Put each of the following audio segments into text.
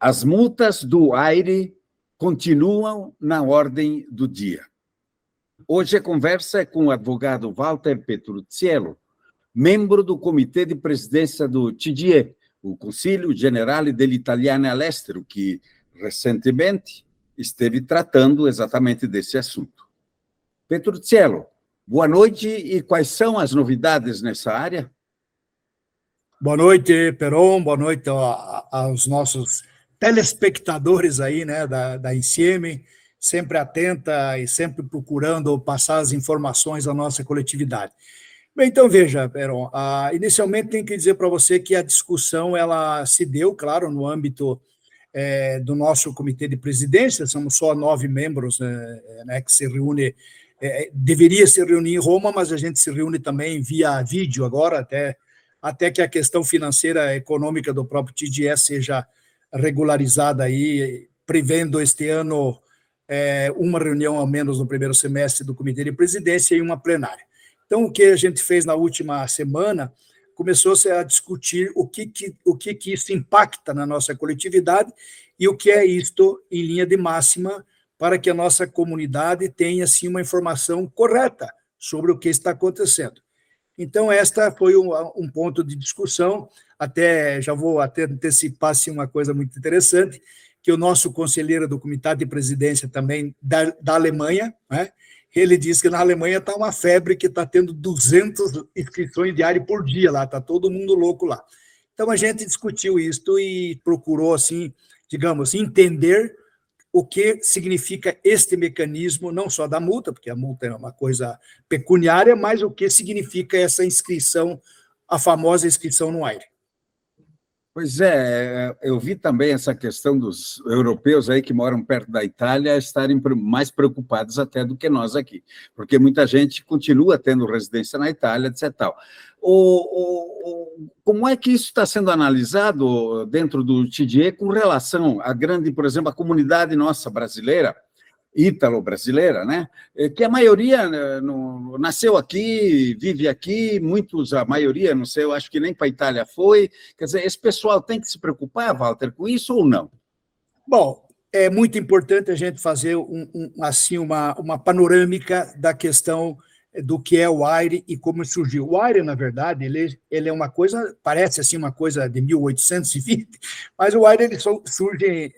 As multas do AIRE continuam na ordem do dia. Hoje a conversa é com o advogado Walter Petruzziello, membro do Comitê de Presidência do TGE, o Consiglio Generale degli Italiani all'Estero, que recentemente esteve tratando exatamente desse assunto. Petruzziello, boa noite e quais são as novidades nessa área? Boa noite, Peron, boa noite aos nossos telespectadores aí, né, da ICM, sempre atenta e sempre procurando passar as informações à nossa coletividade. Bem, então, veja, Peron, inicialmente tenho que dizer para você que a discussão ela se deu, claro, no âmbito do nosso comitê de presidência, somos só 9 membros né, que se reúne, deveria se reunir em Roma, mas a gente se reúne também via vídeo agora, até que a questão financeira econômica do próprio TGE seja regularizada aí, prevendo este ano uma reunião ao menos no primeiro semestre do comitê de presidência e uma plenária. Então, o que a gente fez na última semana, começou-se a discutir o que isso impacta na nossa coletividade e o que é isto em linha de máxima para que a nossa comunidade tenha, assim, uma informação correta sobre o que está acontecendo. Então, esta foi um ponto de discussão, já vou até antecipar assim, uma coisa muito interessante, que o nosso conselheiro do Comitê de Presidência também da Alemanha, né, ele disse que na Alemanha está uma febre que está tendo 200 inscrições diárias por dia lá, está todo mundo louco lá. Então, a gente discutiu isso e procurou, assim, digamos, entender o que significa este mecanismo, não só da multa, porque a multa é uma coisa pecuniária, mas o que significa essa inscrição, a famosa inscrição no AIRE. Pois é, eu vi também essa questão dos europeus aí que moram perto da Itália estarem mais preocupados até do que nós aqui, porque muita gente continua tendo residência na Itália, etc. Tal. Como é que isso está sendo analisado dentro do TGE com relação à grande, por exemplo, a comunidade nossa brasileira, ítalo-brasileira, né? Que a maioria nasceu aqui, vive aqui, a maioria, não sei, eu acho que nem para a Itália foi. Quer dizer, esse pessoal tem que se preocupar, Walter, com isso ou não? Bom, é muito importante a gente fazer assim, uma panorâmica da questão do que é o AIRE e como surgiu. O AIRE, na verdade, ele é uma coisa, parece assim uma coisa de 1820, mas o AIRE ele surge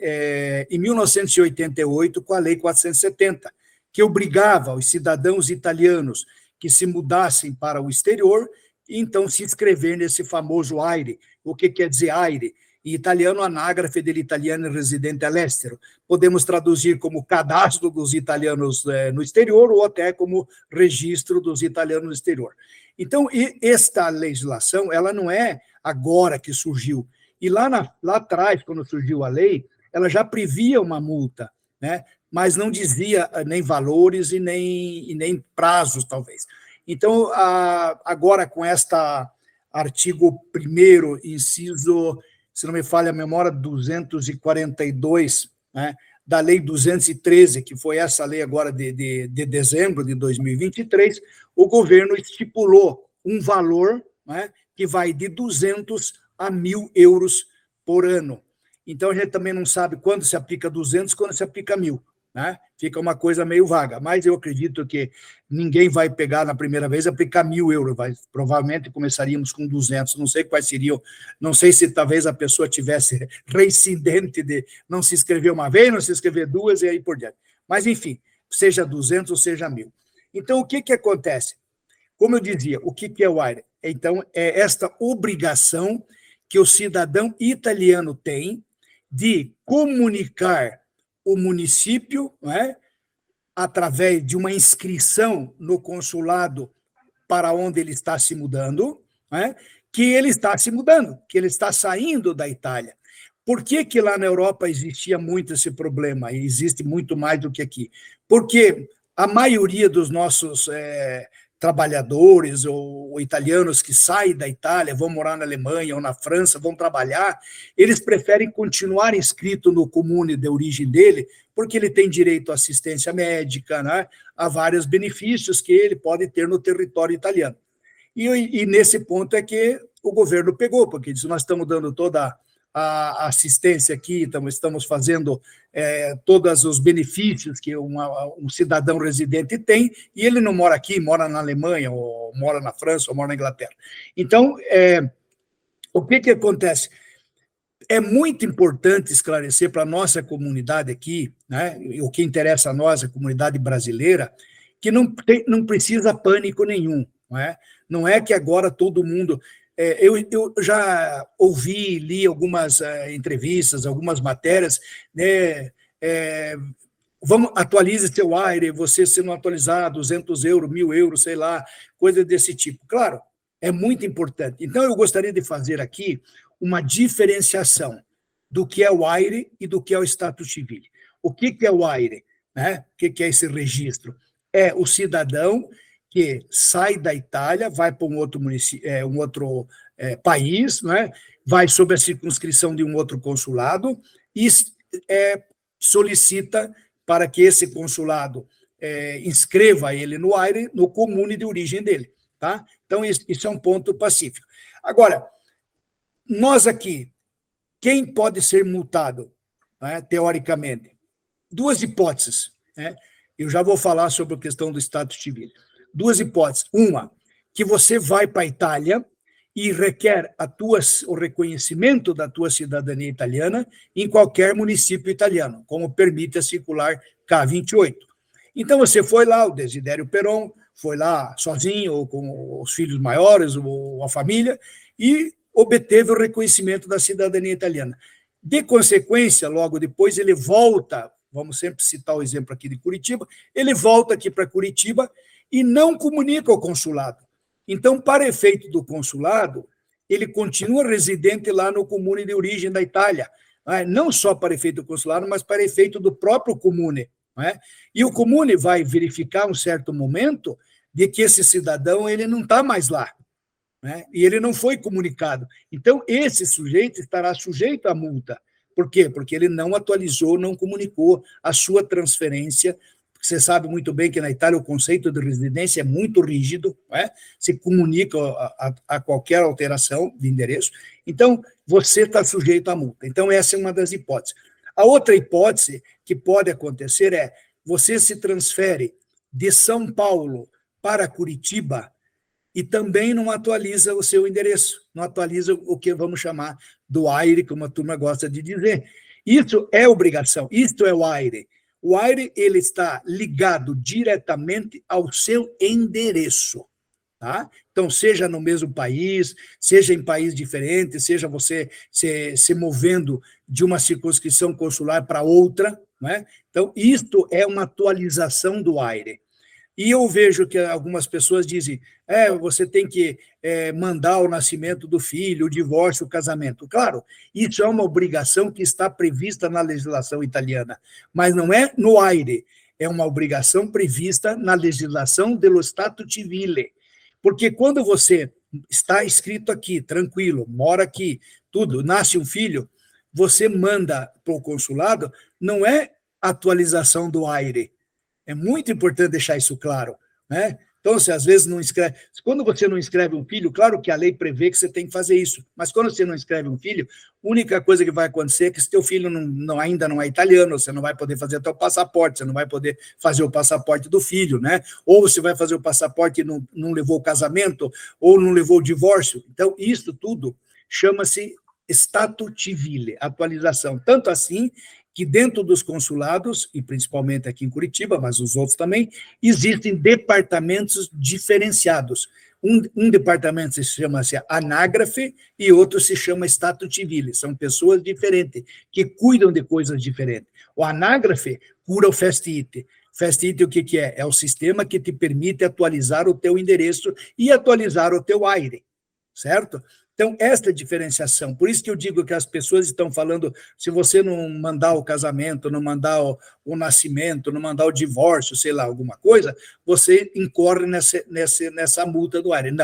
em 1988 com a Lei 470, que obrigava os cidadãos italianos que se mudassem para o exterior e então se inscrever nesse famoso AIRE. O que quer dizer AIRE? Em italiano, Anagrafe degli Italiani Residenti all'Estero. Podemos traduzir como cadastro dos italianos no exterior ou até como registro dos italianos no exterior. Então, esta legislação, ela não é agora que surgiu. E lá atrás, quando surgiu a lei, ela já previa uma multa, né? Mas não dizia nem valores e nem prazos, talvez. Então, agora com esta artigo 1º, inciso, se não me falha a memória, 242, né, da Lei 213, que foi essa lei agora de dezembro de 2023, o governo estipulou um valor, né, que vai de 200 a 1.000 euros por ano. Então, a gente também não sabe quando se aplica 200, quando se aplica 1.000. Né? Fica uma coisa meio vaga, mas eu acredito que ninguém vai pegar na primeira vez e aplicar 1.000 euros, provavelmente começaríamos com 200, não sei quais seriam, não sei se talvez a pessoa tivesse reincidente de não se inscrever uma vez, não se inscrever duas e aí por diante, mas enfim, seja 200 ou seja 1.000. Então, o que acontece? Como eu dizia, o que é o AIRE? Então, é esta obrigação que o cidadão italiano tem de comunicar o município, não é? Através de uma inscrição no consulado para onde ele está se mudando, não é? Que ele está se mudando, que ele está saindo da Itália. Por que lá na Europa existia muito esse problema? E existe muito mais do que aqui. Porque a maioria dos nossos trabalhadores ou italianos que saem da Itália, vão morar na Alemanha ou na França, vão trabalhar, eles preferem continuar inscrito no comune de origem dele, porque ele tem direito à assistência médica, né, a vários benefícios que ele pode ter no território italiano. E nesse ponto é que o governo pegou, porque nós estamos dando toda a assistência aqui, estamos fazendo todos os benefícios que um cidadão residente tem, e ele não mora aqui, mora na Alemanha, ou mora na França, ou mora na Inglaterra. Então, o que acontece? É muito importante esclarecer para a nossa comunidade aqui, né, o que interessa a nós, a comunidade brasileira, que não precisa pânico nenhum. Não é que agora todo mundo... Eu já ouvi, li algumas entrevistas, algumas matérias, né, atualize seu AIRE, você se não atualizar, 200 euros, 1.000 euros, sei lá, coisa desse tipo. Claro, é muito importante. Então, eu gostaria de fazer aqui uma diferenciação do que é o AIRE e do que é o status civil. O que é o AIRE? Né? O que é esse registro? É o cidadão que sai da Itália, vai para um outro país, né? Vai sob a circunscrição de um outro consulado e solicita para que esse consulado inscreva ele no AIRE, no comune de origem dele. Tá? Então, isso é um ponto pacífico. Agora, nós aqui, quem pode ser multado, né, teoricamente? Duas hipóteses. Né? Eu já vou falar sobre a questão do status civil. Duas hipóteses. Uma, que você vai para a Itália e requer o reconhecimento da tua cidadania italiana em qualquer município italiano, como permite a circular K28. Então, você foi lá, o Desidério Peron, foi lá sozinho, ou com os filhos maiores, ou a família, e obteve o reconhecimento da cidadania italiana. De consequência, logo depois, ele volta, vamos sempre citar o exemplo aqui de Curitiba, ele volta aqui para Curitiba e não comunica ao consulado. Então, para efeito do consulado, ele continua residente lá no comune de origem da Itália, não só para efeito do consulado, mas para efeito do próprio comune. E o comune vai verificar um certo momento de que esse cidadão ele não está mais lá, e ele não foi comunicado. Então, esse sujeito estará sujeito à multa. Por quê? Porque ele não atualizou, não comunicou a sua transferência. Você sabe muito bem que na Itália o conceito de residência é muito rígido, se comunica a qualquer alteração de endereço. Então, você está sujeito à multa. Então, essa é uma das hipóteses. A outra hipótese que pode acontecer é você se transfere de São Paulo para Curitiba e também não atualiza o seu endereço, não atualiza o que vamos chamar do AIRE, como a turma gosta de dizer. Isso é obrigação, isto é o AIRE. O AIRE ele está ligado diretamente ao seu endereço. Tá? Então, seja no mesmo país, seja em país diferente, seja você se movendo de uma circunscrição consular para outra. Né? Então, isto é uma atualização do AIRE. E eu vejo que algumas pessoas dizem, você tem que mandar o nascimento do filho, o divórcio, o casamento. Claro, isso é uma obrigação que está prevista na legislação italiana, mas não é no AIRE, é uma obrigação prevista na legislação dello Stato Civile. Porque quando você está inscrito aqui, tranquilo, mora aqui, tudo, nasce um filho, você manda para o consulado, não é atualização do AIRE. É muito importante deixar isso claro. Né? Então, se às vezes não escreve... Quando você não inscreve um filho, claro que a lei prevê que você tem que fazer isso, mas quando você não inscreve um filho, a única coisa que vai acontecer é que se teu filho ainda não é italiano, você não vai poder fazer até o passaporte, você não vai poder fazer o passaporte do filho, né? Ou você vai fazer o passaporte e não levou o casamento, ou não levou o divórcio. Então, isso tudo chama-se stato civile, atualização. Tanto assim que dentro dos consulados, e principalmente aqui em Curitiba, mas os outros também, existem departamentos diferenciados. Um departamento se chama-se anágrafe e outro se chama stato civile. São pessoas diferentes, que cuidam de coisas diferentes. O anágrafe cura o Fast-It. Fast-It o que é? É o sistema que te permite atualizar o teu endereço e atualizar o teu AIRE, certo? Então, esta diferenciação, por isso que eu digo que as pessoas estão falando, se você não mandar o casamento, não mandar o nascimento, não mandar o divórcio, sei lá, alguma coisa, você incorre nessa multa do AIRE.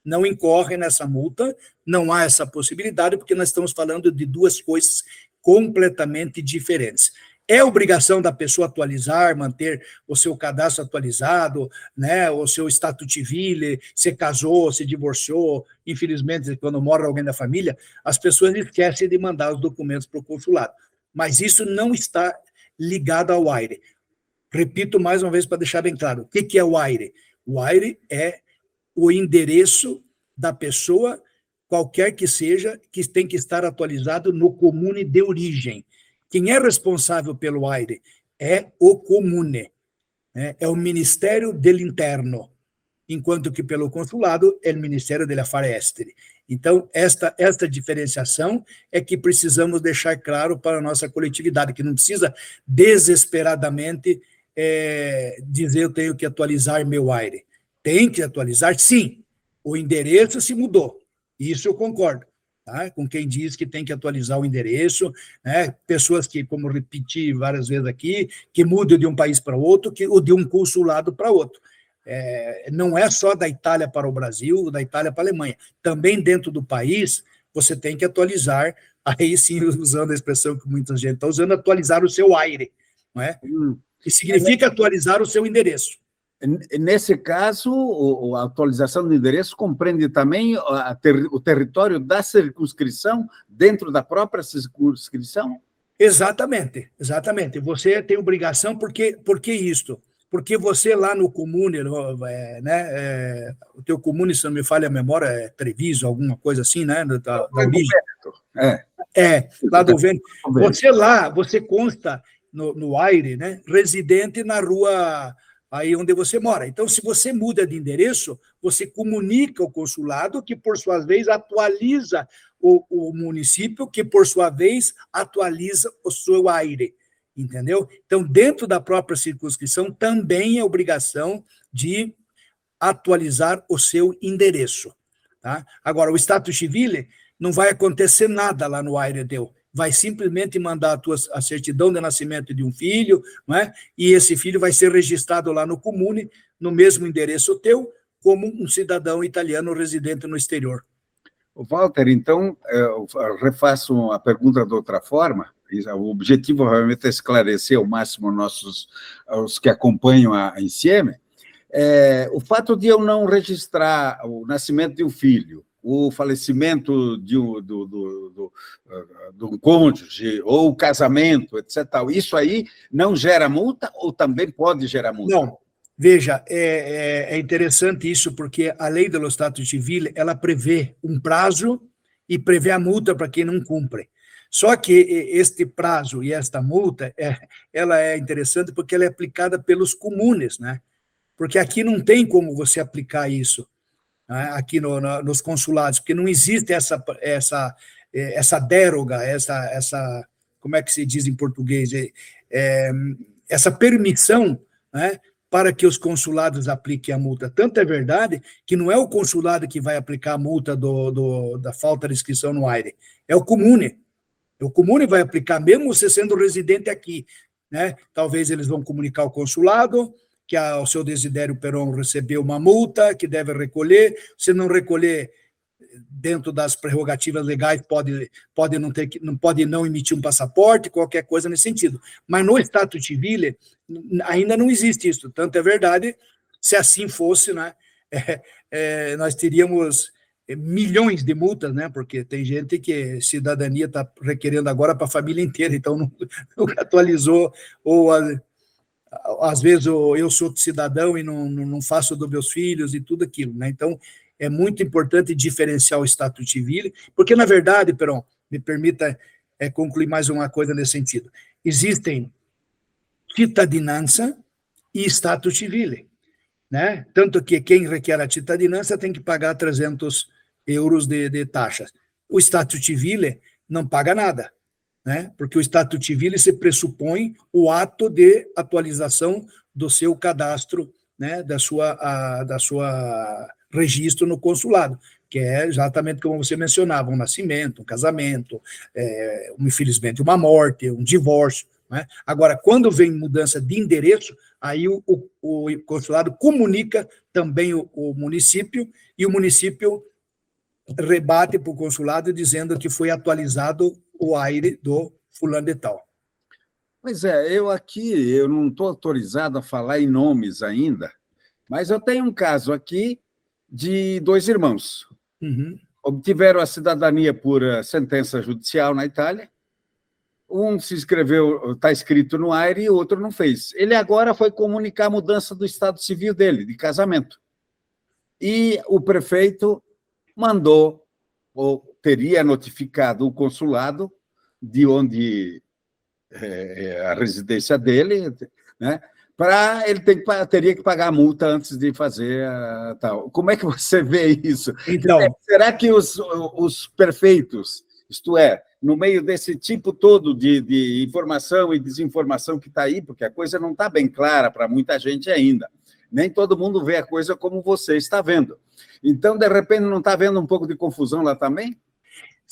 Não incorre nessa multa, não há essa possibilidade, porque nós estamos falando de duas coisas completamente diferentes. É obrigação da pessoa atualizar, manter o seu cadastro atualizado, né, o seu status civil, se casou, se divorciou. Infelizmente, quando mora alguém da família, as pessoas esquecem de mandar os documentos para o consulado. Mas isso não está ligado ao AIRE. Repito mais uma vez para deixar bem claro. O que é o AIRE? O AIRE é o endereço da pessoa, qualquer que seja, que tem que estar atualizado no comune de origem. Quem é responsável pelo AIRE é o comune, né? É o Ministério del Interno, enquanto que pelo consulado é o Ministério delle Affari Esteri. Então, esta diferenciação é que precisamos deixar claro para a nossa coletividade, que não precisa desesperadamente dizer eu tenho que atualizar meu AIRE. Tem que atualizar, sim. O endereço se mudou, isso eu concordo. Tá? Com quem diz que tem que atualizar o endereço, né? Pessoas que, como repeti várias vezes aqui, que mudam de um país para outro, ou de um consulado para outro. Não é só da Itália para o Brasil, da Itália para a Alemanha. Também dentro do país, você tem que atualizar, aí sim, usando a expressão que muita gente está usando, atualizar o seu AIRE, não é? Que significa atualizar o seu endereço. Nesse caso, a atualização do endereço compreende também o território da circunscrição dentro da própria circunscrição? Exatamente, exatamente. Você tem obrigação, por que isto? Porque você lá no comune, né, o teu comune, se não me falha a memória, é Treviso, alguma coisa assim, né, da origem. Lá do Vêneto. Você consta no AIRE, né, residente na rua aí onde você mora. Então, se você muda de endereço, você comunica ao consulado, que, por sua vez, atualiza o município, que, por sua vez, atualiza o seu AIRE, entendeu? Então, dentro da própria circunscrição, também é obrigação de atualizar o seu endereço. Tá? Agora, o status civil, não vai acontecer nada lá no AIRE teu. Vai simplesmente mandar a certidão de nascimento de um filho, não é? E esse filho vai ser registrado lá no comune, no mesmo endereço teu, como um cidadão italiano residente no exterior. Walter, então, eu refaço a pergunta de outra forma. O objetivo, realmente, é esclarecer ao máximo os que acompanham a Insieme. O fato de eu não registrar o nascimento de um filho, o falecimento de um cônjuge, ou o casamento, etc. Isso aí não gera multa ou também pode gerar multa? Não. Veja, é interessante isso, porque a lei do Stato Civil, ela prevê um prazo e prevê a multa para quem não cumpre. Só que este prazo e esta multa, ela é interessante porque ela é aplicada pelos comunes, né? Porque aqui não tem como você aplicar isso, né? Aqui nos consulados, porque não existe essa déroga, como é que se diz em português? Essa permissão, né, para que os consulados apliquem a multa. Tanto é verdade que não é o consulado que vai aplicar a multa da falta de inscrição no AIRE, é o comune. O comune vai aplicar, mesmo você sendo residente aqui, né? Talvez eles vão comunicar ao consulado que o seu Desidério Peron recebeu uma multa, que deve recolher. Se não recolher dentro das prerrogativas legais, pode não emitir um passaporte, qualquer coisa nesse sentido. Mas no Stato Civil ainda não existe isso. Tanto é verdade, se assim fosse, né, nós teríamos milhões de multas, né? Porque tem gente que cidadania está requerendo agora para a família inteira, então nunca atualizou, ou às vezes eu sou cidadão e não faço dos meus filhos e tudo aquilo, né? Então, é muito importante diferenciar o Stato Civil, porque, na verdade, Peron, me permita concluir mais uma coisa nesse sentido. Existem cittadinanza e Stato Civil, né? Tanto que quem requer a cittadinanza tem que pagar 300 euros de taxas. O Stato Civil não paga nada, né? Porque o Stato Civil se pressupõe o ato de atualização do seu cadastro, né? da sua registro no consulado, que é exatamente como você mencionava, um nascimento, um casamento, infelizmente uma morte, um divórcio, né? Agora, quando vem mudança de endereço, aí o consulado comunica também o município, e o município rebate para o consulado dizendo que foi atualizado o AIRE do fulano de tal. Pois é, eu não estou autorizado a falar em nomes ainda, mas eu tenho um caso aqui de dois irmãos. Uhum. Obtiveram a cidadania por sentença judicial na Itália. Um se inscreveu, está escrito no AIRE, e o outro não fez. Ele agora foi comunicar a mudança do estado civil dele, de casamento. E o prefeito mandou, ou teria notificado o consulado de onde a residência dele, né? Para ele teria que pagar a multa antes de fazer a tal. Como é que você vê isso? Então, Será que os prefeitos, isto é, no meio desse tipo todo de informação e desinformação que está aí, porque a coisa não está bem clara para muita gente ainda, nem todo mundo vê a coisa como você está vendo. Então, de repente, não está havendo um pouco de confusão lá também?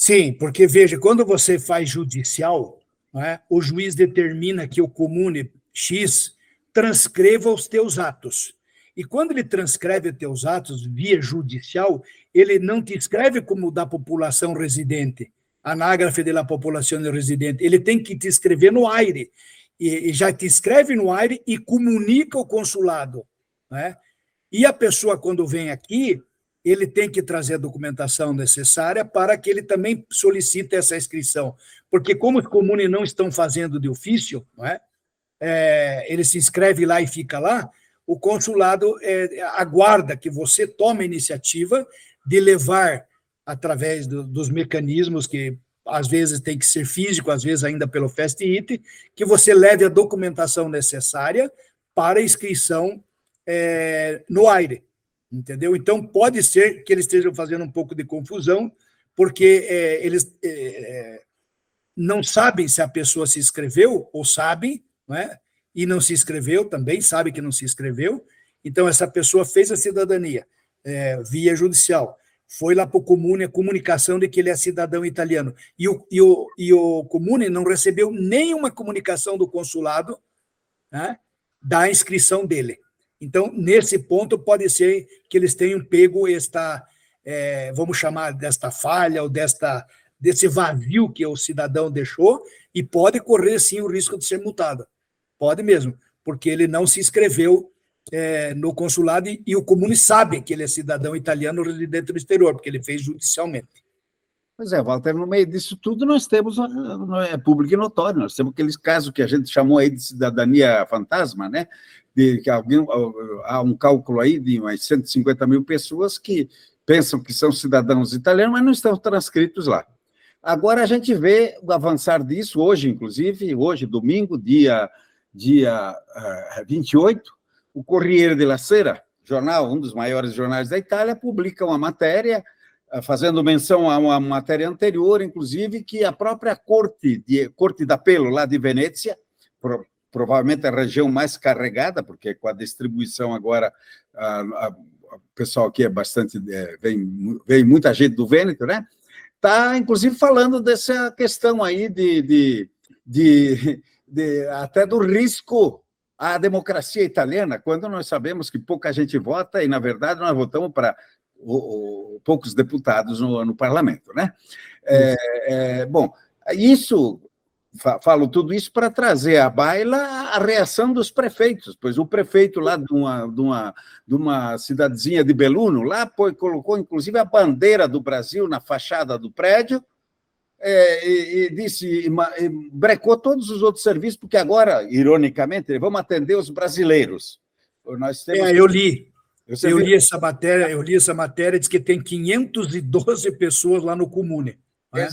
sim, porque, veja, quando você faz judicial, não é, o juiz determina que o comune X transcreva os teus atos. E quando ele transcreve os teus atos via judicial, ele não te escreve como da população residente, anágrafe da população residente, ele tem que te escrever no AIRE, e já te escreve no AIRE e comunica ao consulado. Né? E a pessoa, quando vem aqui, ele tem que trazer a documentação necessária para que ele também solicite essa inscrição. Porque como os comunes não estão fazendo de ofício, não é? Ele se inscreve lá e fica lá, o consulado aguarda que você tome a iniciativa de levar, através dos mecanismos que às vezes tem que ser físico, às vezes ainda pelo FAST-IT, que você leve a documentação necessária para a inscrição no AIRE. Entendeu? Então, pode ser que eles estejam fazendo um pouco de confusão, porque eles não sabem se a pessoa se inscreveu, ou sabem, não é? E não se inscreveu também, sabe que não se inscreveu. Então, essa pessoa fez a cidadania via judicial, foi lá para o Comune a comunicação de que ele é cidadão italiano. E o Comune não recebeu nenhuma comunicação do consulado, né, da inscrição dele. Então, nesse ponto, pode ser que eles tenham pego esta, vamos chamar desta falha ou desse vazio que o cidadão deixou, e pode correr, sim, o risco de ser multado. Pode mesmo, porque ele não se inscreveu no consulado e o comune sabe que ele é cidadão italiano residente no exterior, porque ele fez judicialmente. Pois é, Walter, no meio disso tudo nós temos público e notório, nós temos aqueles casos que a gente chamou aí de cidadania fantasma, né? De que há um cálculo aí de umas 150 mil pessoas que pensam que são cidadãos italianos, mas não estão transcritos lá. Agora a gente vê o avançar disso, hoje, inclusive, hoje, domingo, dia 28, o Corriere della Sera, jornal, um dos maiores jornais da Itália, publica uma matéria fazendo menção a uma matéria anterior, inclusive, que a própria Corte d'Appello, lá de Venezia, provavelmente a região mais carregada, porque com a distribuição agora, o pessoal aqui é bastante, vem muita gente do Vêneto, né? Está, inclusive, falando dessa questão aí até do risco à democracia italiana, quando nós sabemos que pouca gente vota, e, na verdade, nós votamos para poucos deputados no parlamento, né? Bom, falo tudo isso para trazer à baila a reação dos prefeitos, pois o prefeito lá de uma cidadezinha de Belluno, lá colocou, inclusive, a bandeira do Brasil na fachada do prédio, e brecou todos os outros serviços, porque agora, ironicamente, vamos atender os brasileiros. Nós temos... Eu li essa matéria, diz que tem 512 pessoas lá no Comune, né,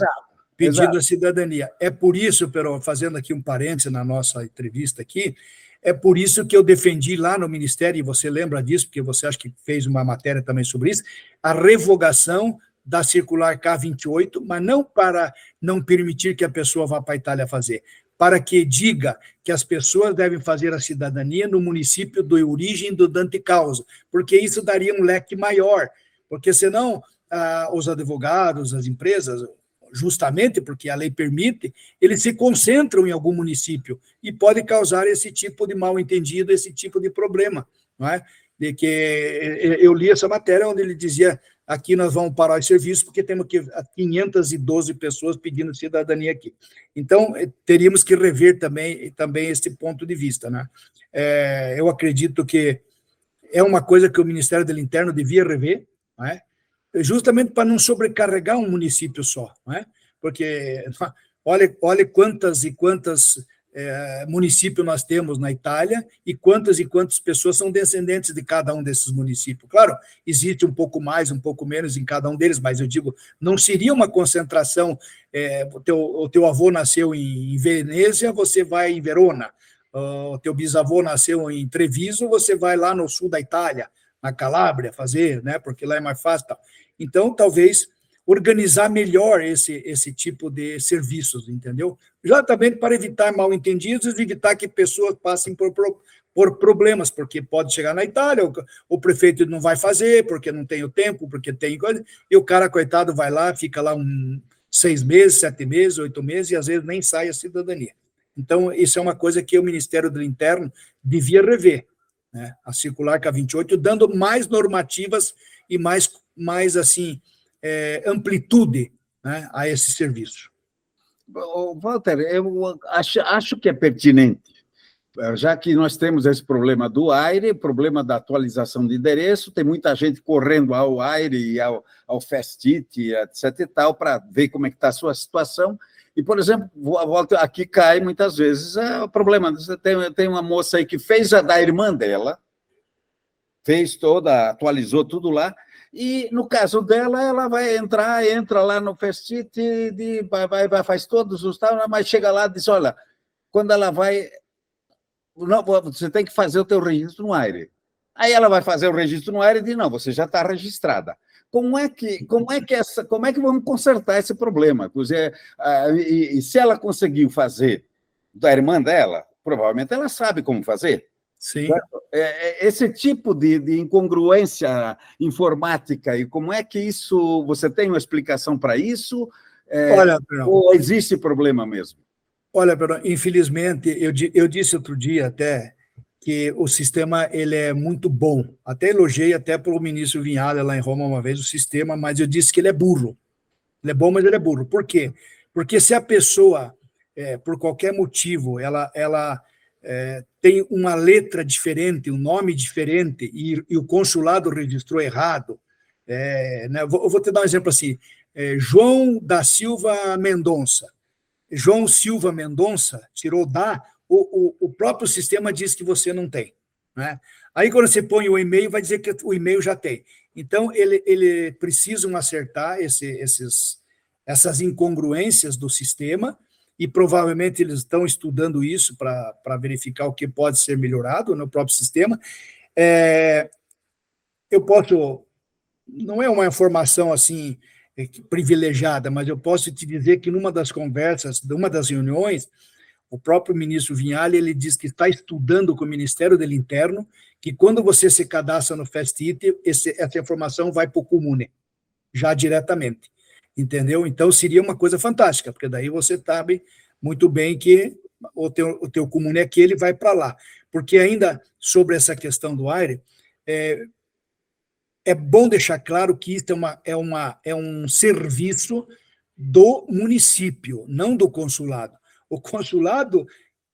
pedindo a cidadania. É por isso, Pero, fazendo aqui um parênteses na nossa entrevista aqui, é por isso que eu defendi lá no Ministério, e você lembra disso, porque você acha que fez uma matéria também sobre isso, a revogação da circular K28, mas não para não permitir que a pessoa vá para a Itália fazer, para que diga que as pessoas devem fazer a cidadania no município de origem do dante causa, porque isso daria um leque maior, porque senão os advogados, as empresas, justamente porque a lei permite, eles se concentram em algum município e pode causar esse tipo de mal-entendido, esse tipo de problema, não é? De que eu li essa matéria onde ele dizia aqui nós vamos parar os serviços porque temos 512 pessoas pedindo cidadania aqui. Então, teríamos que rever também esse ponto de vista, né? Eu acredito que é uma coisa que o Ministério do Interno devia rever, né? Justamente para não sobrecarregar um município só, né? Porque olha quantas e quantas municípios nós temos na Itália e quantas pessoas são descendentes de cada um desses municípios. Claro, existe um pouco mais, um pouco menos em cada um deles, mas eu digo, não seria uma concentração, o teu avô nasceu em Venezia, você vai em Verona, o teu bisavô nasceu em Treviso, você vai lá no sul da Itália, na Calábria, fazer, né, porque lá é mais fácil. Tal. Então, talvez organizar melhor esse tipo de serviços, entendeu? Exatamente para evitar mal-entendidos e evitar que pessoas passem por problemas, porque pode chegar na Itália, o prefeito não vai fazer, porque não tem o tempo, porque tem coisa, e o cara, coitado, vai lá, fica lá 6 meses, 7 meses, 8 meses, e às vezes nem sai a cidadania. Então, isso é uma coisa que o Ministério do Interno devia rever, né? A circular K28, dando mais normativas e mais assim, amplitude, né, a esse serviço. Walter, eu acho que é pertinente, já que nós temos esse problema do AIRE, problema da atualização de endereço, tem muita gente correndo ao AIRE e ao FESTIT, etc. e tal, para ver como é que está a sua situação. E, por exemplo, aqui cai muitas vezes o problema. Tem uma moça aí que fez a da irmã dela, atualizou tudo lá, e, no caso dela, ela vai entra lá no FESTIT, faz todos os tal, mas chega lá e diz, olha, quando ela vai... Não, você tem que fazer o teu registro no AIRE. Aí ela vai fazer o registro no AIRE e diz, não, você já está registrada. Como é que vamos consertar esse problema? E se ela conseguiu fazer da irmã dela, provavelmente ela sabe como fazer. Sim. Esse tipo de incongruência informática, e como é que isso... Você tem uma explicação para isso? Olha, ou existe problema mesmo? Olha, infelizmente, eu disse outro dia até que o sistema ele é muito bom. Até elogiei até para o ministro Vinhale lá em Roma uma vez o sistema, mas eu disse que ele é burro. Ele é bom, mas ele é burro. Por quê? Porque se a pessoa, por qualquer motivo, ela tem uma letra diferente, um nome diferente, e o consulado registrou errado, né? Eu vou te dar um exemplo assim, João da Silva Mendonça. João Silva Mendonça, tirou o próprio sistema diz que você não tem, né? Aí, quando você põe o e-mail, vai dizer que o e-mail já tem. Então, ele precisam acertar essas incongruências do sistema, e provavelmente eles estão estudando isso para verificar o que pode ser melhorado no próprio sistema. Eu posso... Não é uma informação assim privilegiada, mas eu posso te dizer que numa das conversas, numa das reuniões, o próprio ministro Vinhale, ele diz que está estudando com o Ministério do Interno, que quando você se cadastra no FESTIT, essa informação vai para o Comune, já diretamente, entendeu? Então, seria uma coisa fantástica, porque daí você sabe muito bem que o teu Comune aqui, ele vai para lá. Porque ainda sobre essa questão do AIRE, é bom deixar claro que isso é um serviço do município, não do consulado. O consulado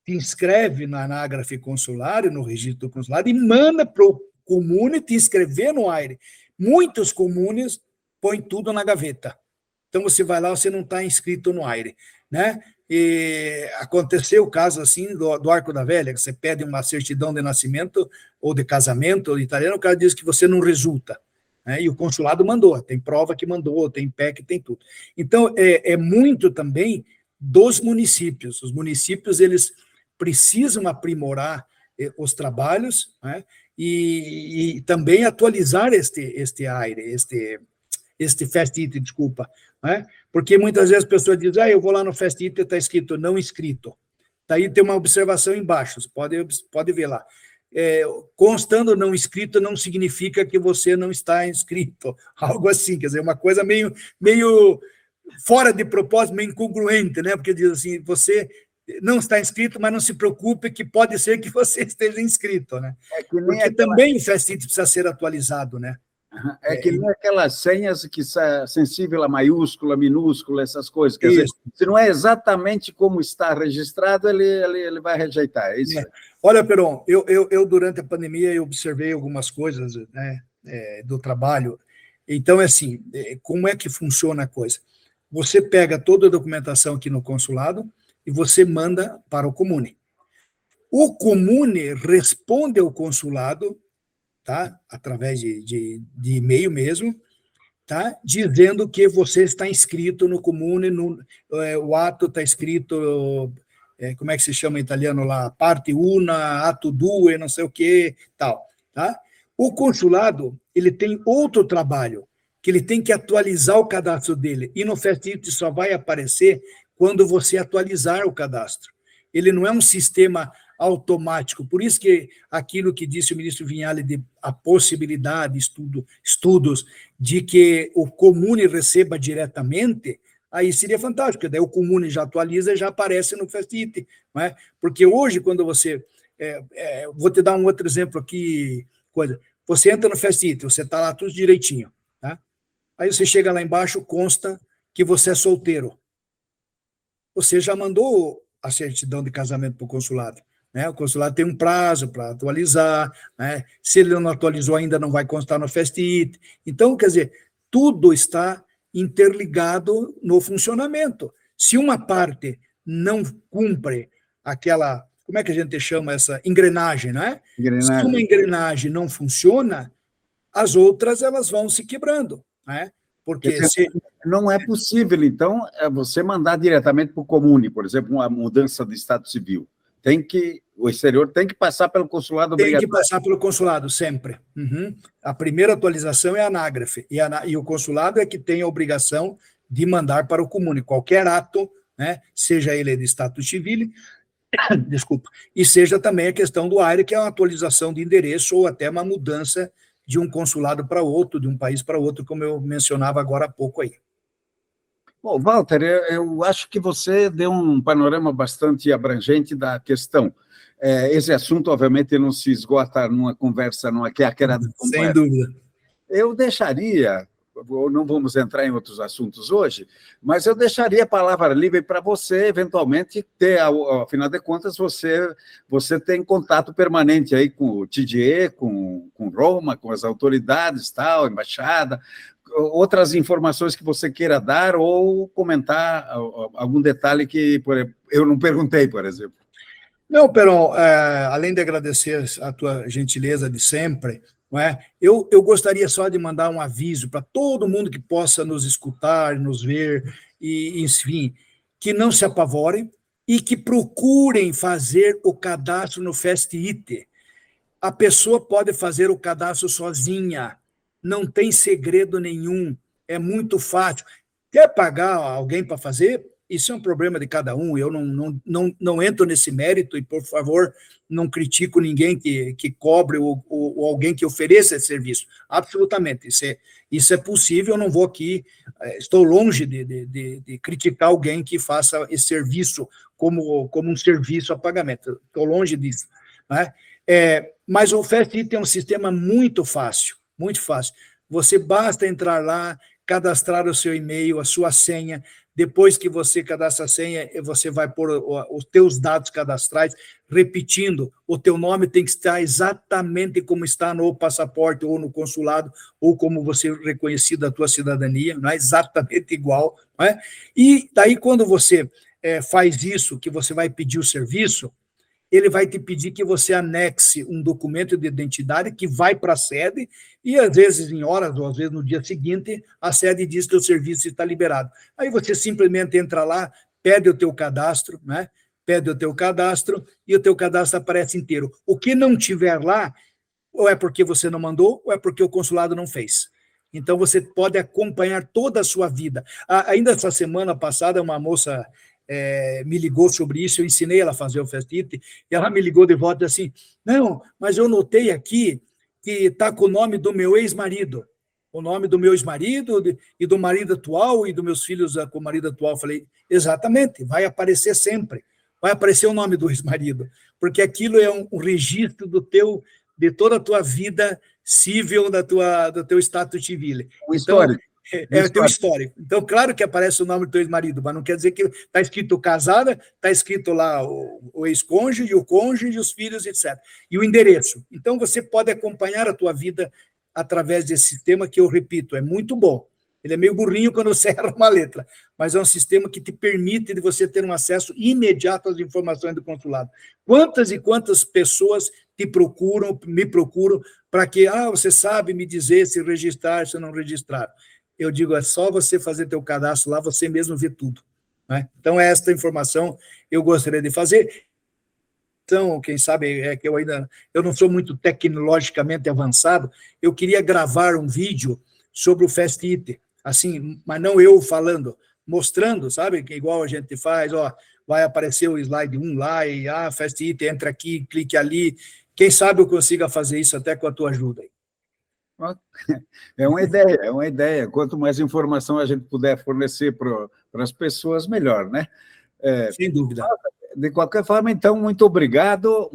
te inscreve na Anágrafe Consular, no registro do consulado, e manda para o comune te inscrever no AIRE. Muitos comunes põem tudo na gaveta. Então, você vai lá, você não está inscrito no AIRE, né? E aconteceu o caso assim do Arco da Velha, que você pede uma certidão de nascimento ou de casamento ou de italiano, o cara diz que você não resulta, né? E o consulado mandou, tem prova que mandou, tem PEC, tem tudo. Então, é muito também dos municípios. Os municípios, eles precisam aprimorar os trabalhos, né? E também atualizar este AIRE, este FESTIT, desculpa, né? Porque muitas vezes as pessoas dizem, eu vou lá no FESTIT e está escrito não inscrito. Daí tem uma observação embaixo, você pode ver lá. Constando não inscrito não significa que você não está inscrito, algo assim, quer dizer, uma coisa meio fora de propósito, meio incongruente, né? Porque diz assim, você não está inscrito, mas não se preocupe que pode ser que você esteja inscrito, né? Porque também o FESTIT precisa ser atualizado, né? É que nem aquelas senhas que são sensível a maiúscula, minúscula, essas coisas. Quer dizer, se não é exatamente como está registrado, ele vai rejeitar, é isso? Olha, Peron, eu durante a pandemia eu observei algumas coisas, né, do trabalho. Então, assim, como é que funciona a coisa? Você pega toda a documentação aqui no consulado e você manda para o Comune. O Comune responde ao consulado, tá? Através de e-mail mesmo, tá? Dizendo que você está inscrito no Comune, o ato está escrito, como é que se chama em italiano lá? Parte una, ato due, não sei o que, tal. Tá? O consulado ele tem outro trabalho, que ele tem que atualizar o cadastro dele, e no FEST só vai aparecer quando você atualizar o cadastro. Ele não é um sistema automático. Por isso que aquilo que disse o ministro Vinhali de a possibilidade, estudos de que o Comune receba diretamente, aí seria fantástico, porque daí o Comune já atualiza e já aparece no FEST, não é? Porque hoje, quando você... vou te dar um outro exemplo aqui, você entra no FEST, você está lá tudo direitinho, tá? Aí você chega lá embaixo, consta que você é solteiro. Você já mandou a certidão de casamento para o consulado. Né? O consulado tem um prazo para atualizar, né? Se ele não atualizou ainda, não vai constar no FEST. Então, quer dizer, tudo está interligado no funcionamento. Se uma parte não cumpre aquela, como é que a gente chama essa engrenagem, né? Engrenagem. Se uma engrenagem não funciona, as outras elas vão se quebrando, né? Porque não é possível, então, você mandar diretamente para o Comune, por exemplo, uma mudança de estado civil. O exterior tem que passar pelo consulado obrigatório. Tem que passar pelo consulado, sempre. Uhum. A primeira atualização é a anágrafe, e o consulado é que tem a obrigação de mandar para o Comune qualquer ato, né, seja ele de status civil, desculpa, e seja também a questão do AIRE, que é uma atualização de endereço ou até uma mudança de um consulado para outro, de um país para outro, como eu mencionava agora há pouco aí. Bom, Walter, eu acho que você deu um panorama bastante abrangente da questão. Esse assunto, obviamente, não se esgota numa conversa, numa quer Sem dúvida. Eu deixaria, não vamos entrar em outros assuntos hoje, mas eu deixaria a palavra livre para você, eventualmente, ter, afinal de contas, você tem contato permanente aí com o TDE, com Roma, com as autoridades, tal, embaixada, outras informações que você queira dar ou comentar algum detalhe que eu não perguntei, por exemplo. Não, Peron, além de agradecer a tua gentileza de sempre, não é? Eu gostaria só de mandar um aviso para todo mundo que possa nos escutar, nos ver, e, enfim, que não se apavorem e que procurem fazer o cadastro no FEST-IT. A pessoa pode fazer o cadastro sozinha, não tem segredo nenhum, é muito fácil. Quer pagar alguém para fazer? Isso é um problema de cada um, eu não entro nesse mérito e, por favor, não critico ninguém que cobre ou alguém que ofereça esse serviço. Absolutamente, isso é possível, eu não vou aqui, estou longe de criticar alguém que faça esse serviço como um serviço a pagamento, estou longe disso. Né? Mas o FEST tem um sistema muito fácil, muito fácil. Você basta entrar lá, cadastrar o seu e-mail, a sua senha. Depois que você cadastra a senha, você vai pôr os teus dados cadastrais, repetindo, o teu nome tem que estar exatamente como está no passaporte ou no consulado, ou como você reconhecido da tua cidadania, não é exatamente igual. Não é? E daí, quando você faz isso, que você vai pedir o serviço, ele vai te pedir que você anexe um documento de identidade que vai para a sede e, às vezes, em horas ou às vezes no dia seguinte, a sede diz que o serviço está liberado. Aí você simplesmente entra lá, pede o teu cadastro, né? Pede o teu cadastro e o teu cadastro aparece inteiro. O que não tiver lá, ou é porque você não mandou, ou é porque o consulado não fez. Então, você pode acompanhar toda a sua vida. Ainda essa semana passada, uma moça me ligou sobre isso, eu ensinei ela a fazer o FEST-IT, e ela me ligou de volta assim, não, mas eu notei aqui que está com o nome do meu ex-marido, o nome do meu ex-marido e do marido atual e dos meus filhos com o marido atual. Eu falei, exatamente, vai aparecer sempre, vai aparecer o nome do ex-marido, porque aquilo é um registro de toda a tua vida civil do teu status civil. O histórico. É o teu histórico. Então, claro que aparece o nome do teu ex-marido, mas não quer dizer que está escrito casada, está escrito lá o ex-cônjuge, o cônjuge, os filhos, etc. E o endereço. Então, você pode acompanhar a tua vida através desse sistema que, eu repito, é muito bom. Ele é meio burrinho quando você erra uma letra, mas é um sistema que te permite de você ter um acesso imediato às informações do consulado. Quantas e quantas pessoas te procuram, me procuram, para que, você sabe me dizer se registrar, se não registrar. Eu digo, é só você fazer teu cadastro lá, você mesmo vê tudo. Né? Então, esta informação eu gostaria de fazer. Então, quem sabe é que eu não sou muito tecnologicamente avançado, eu queria gravar um vídeo sobre o FastIT, assim, mas não eu falando, mostrando, sabe, que igual a gente faz, vai aparecer o slide 1 lá, e FastIT, entra aqui, clique ali, quem sabe eu consiga fazer isso até com a tua ajuda aí. É uma ideia, é uma ideia. Quanto mais informação a gente puder fornecer para as pessoas, melhor, né? Sem dúvida. De qualquer forma, então, muito obrigado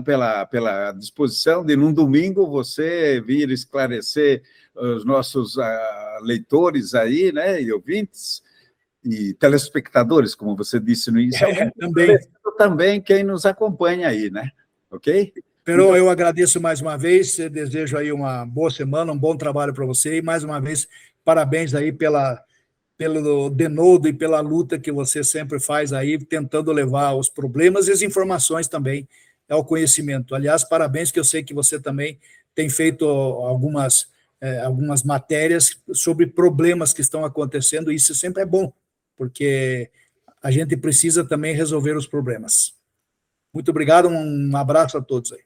pela disposição de, num domingo, você vir esclarecer os nossos leitores aí, né, e ouvintes, e telespectadores, como você disse no início, também quem nos acompanha aí, né? Ok? Pero eu agradeço mais uma vez, desejo aí uma boa semana, um bom trabalho para você, e mais uma vez, parabéns aí pelo denodo e pela luta que você sempre faz aí, tentando levar os problemas e as informações também ao conhecimento. Aliás, parabéns, que eu sei que você também tem feito algumas matérias sobre problemas que estão acontecendo, e isso sempre é bom, porque a gente precisa também resolver os problemas. Muito obrigado, um abraço a todos aí.